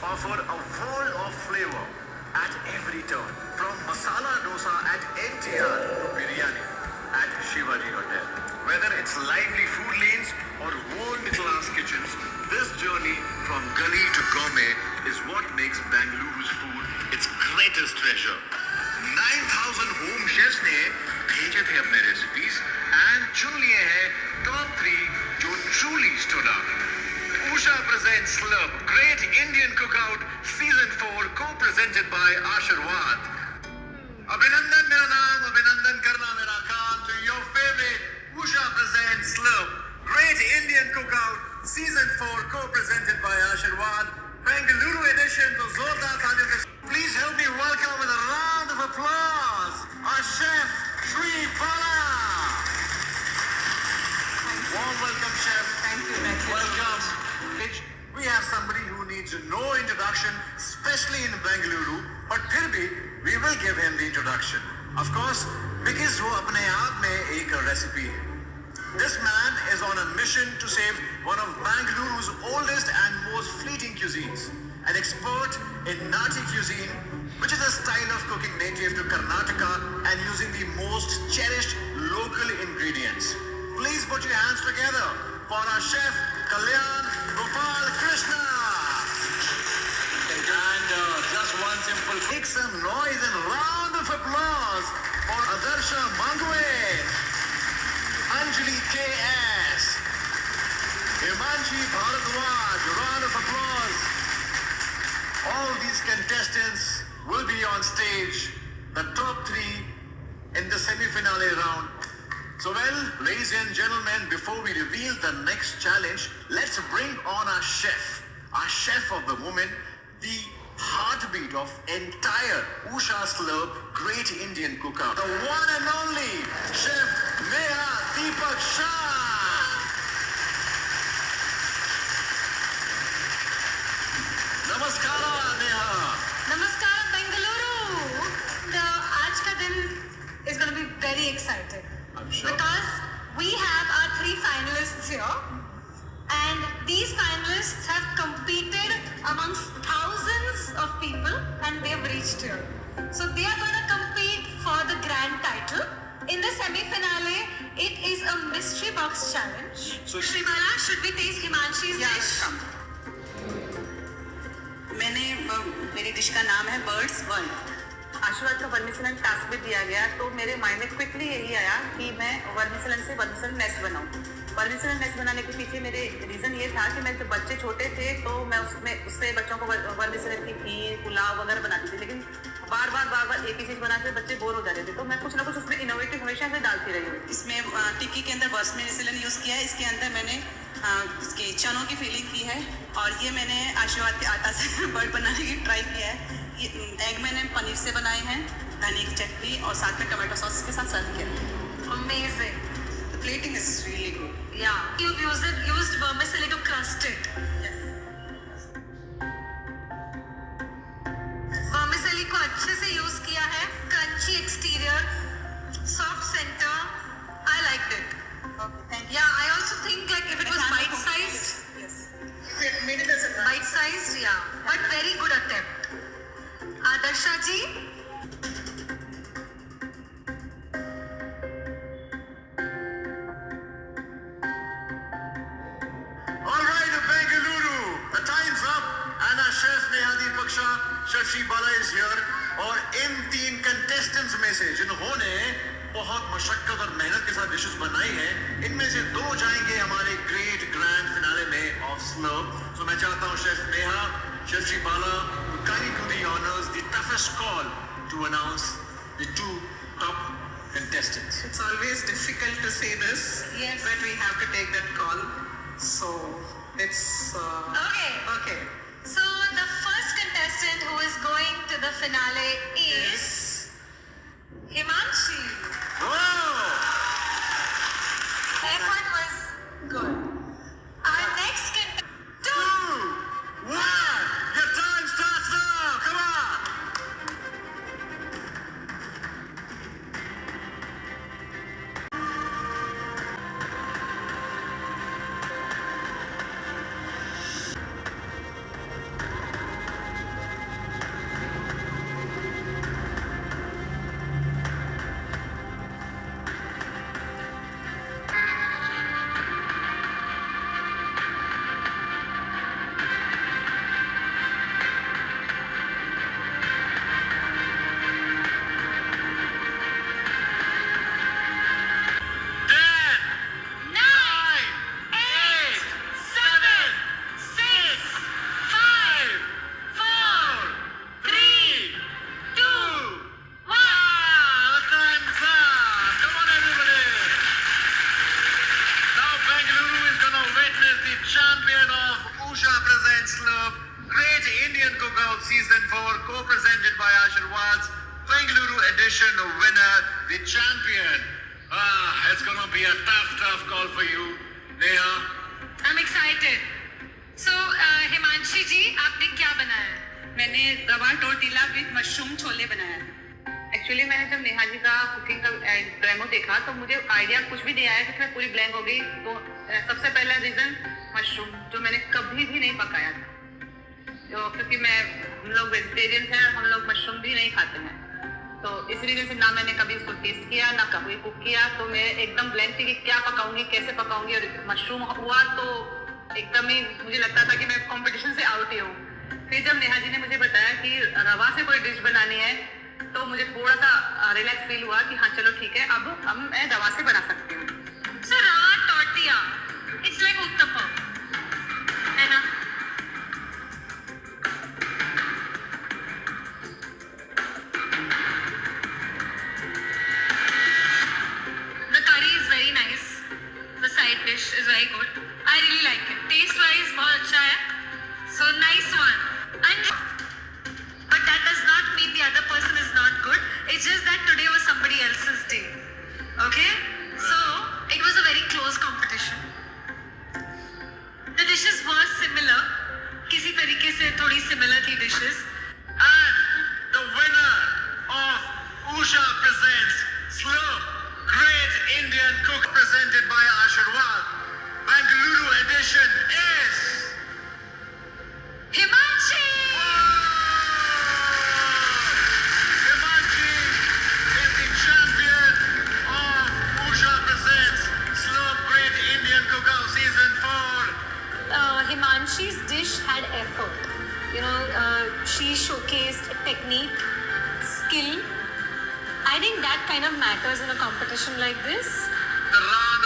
offer a world of flavor at every turn. From masala dosa at NTR to biryani at Shivaji Hotel. Whether it's lively food lanes or world-class kitchens, this journey from gully to gourmet is what makes Bengaluru's food its greatest treasure. 9,000 home chefs ने भेजे थे अपने recipes and चुन लिए हैं top 3 जो truly stood out. USHA presents Slurrp Great Indian Cookout Season 4 co-presented by Aashirvaad. Abhinandan मेरा नाम, अभिनंदन करना मेरा काम. So your favorite USHA presents Slurrp Great Indian Cookout Season 4 co-presented by Aashirvaad. Bengaluru Edition. तो जोरदार तालियों के please help me welcome with a round of applause our chef Sri Bala. Warm welcome, chef. Thank you. Welcome. We have somebody who needs no introduction, especially in Bengaluru, but फिर भी we will give him the introduction. Of course, because वो अपने आप में एक recipe है. This man is on a mission to save one of Bengaluru's oldest and most fleeting cuisines. An expert in Nati cuisine, which is a style of cooking native to Karnataka and using the most cherished local ingredients. Please put your hands together for our chef, Kalyan Gopal Krishna. And just one simple, make some noise and round of applause for Adarsha Mangwe, Anjali K.S., Himanshi bhaidwaj, round of applause. All these contestants will be on stage, the top 3 in the semi-finale round. So well, ladies and gentlemen, before we reveal the next challenge, let's bring on our chef of the moment, the heartbeat of entire USHA Slurrp Great Indian Cookout, the one and only Chef Neha Shah. Namaskara, Neha. Namaskar, Bengaluru. आज का दिन is going to be very exciting. I'm sure. Because we have our 3 finalists here, and these finalists have competed amongst thousands of people, and they have reached here. So they are going to compete for the grand title. In the semi-finale, it is a mystery box challenge. So Shribala, should we taste Himanshi's dish? मेरी dish का नाम है birds world. आशीर्वाद का वर्मिसेलन task भी दिया गया, तो मेरे माइंड में क्विकली यही आया कि मैं वर्मिसेलन से वर्मिसेलन नेस्ट बनाऊं. वर्मिसेलन नेस्ट बनाने के पीछे मेरे रीज़न ये था कि मैं जब बच्चे छोटे थे तो मैं उससे बच्चों को वर्मिसेलन की खीर पुलाव वगैरह बनाती थी, लेकिन बार बार एक ही चीज़ बनाते बच्चे बोर हो जाते थे, तो मैं कुछ ना कुछ उसमें इनोवेटिव हमेशा से डालती रही हूँ. इसमें टिक्की के अंदर वर्मिसेलन यूज़ किया है. इसके अंदर मैंने इसकी चनों की फीलिंग की है, और ये मैंने आशीर्वाद के आटा से बर्ड बनाने की ट्राई किया है. ये एग मैंने पनीर से बनाए हैं, धनिया की चटनी और साथ में टमाटो सॉस के साथ सर्व किया. Amazing. The plating is really good. Yeah. You've used vermicelli to crust it. Yes. Vermicelli को अच्छे से यूज किया है. Crunchy exterior, soft centre. I liked it. Okay, thank you. Yeah, I also think like if it was bite-sized. Yes. If it made it as a Bite-sized, yeah. But very good attempt. Adarsha ji. all right, Bengaluru, the time's up, and our chef Neha Shah, Chef Sri Bala is here. और इन 3 contestants में से जिन्होंने बहुत मशक्कत और मेहनत के साथ डिशेस बनाई हैं, इनमें से 2 जाएंगे हमारे ग्रेट ग्रैंड फिनाले में ऑफ स्लर्प. तो मैं चाहता हूँ chef Neha, chef Shri Bala to kindly do the honors, the toughest call to announce the 2 top contestants. It's always difficult to say this, Yes. but we have to take that call. So it's Okay. So the first contestant who is going to the finale is Himanshi. Whoa! Effort was good. Our next contestant. 2, 1, your time starts now. Come on. Indian Cookout Season 4, co-presented by Aashirvaad's Bengaluru Edition winner, the champion. It's gonna be a tough call for you, Neha. I'm excited. So, Himanshi ji, आपने क्या बनाया? मैंने रवा tortilla with mushroom chole बनाया है। Actually मैंने जब नेहा जी का कुकिंग का डेमो देखा तो मुझे आइडिया कुछ भी नहीं आया, क्योंकि मैं पूरी ब्लैंक हो गई। तो सबसे पहला रीज़न मशरूम, जो मैंने कभी भी नहीं पकाया था, तो क्योंकि हम लोग वेजिटेरियंस हैं, हम लोग मशरूम भी नहीं खाते हैं, तो इस रीजन से ना मैंने कभी इसको टेस्ट किया ना कभी कुक किया। तो मैं एकदम ब्लैंक थी कि क्या पकाऊंगी, कैसे पकाऊंगी। और मशरूम हुआ तो एकदम ही मुझे लगता था कि मैं कंपटीशन से आउट ही हूँ। फिर जब नेहा जी ने मुझे बताया कि रवा से कोई डिश बनानी है, तो मुझे थोड़ा सा रिलैक्स फील हुआ कि हाँ चलो ठीक है, अब मैं रवा से बना सकती हूँ। So, Rava tortilla, it's like uttapam, है ना? The curry is very nice. The side dish is very good. I really like it. Taste-wise, बहुत अच्छा है. So nice one. But that does not mean the other person is not good. It's just that today was somebody else's day. Okay? So it was a very close competition. The dishes were similar. किसी तरीके से थोड़ी similar थी dishes. And the winner of USHA presents Slurrp Great Indian Cook, presented by Aashirvaad, Bengaluru Edition, is Himanshi! Himanshi is the champion of USHA presents Slurrp Great Indian Cookout Season 4. Himanshi's dish had effort. She showcased technique, skill. I think that kind of matters in a competition like this. The round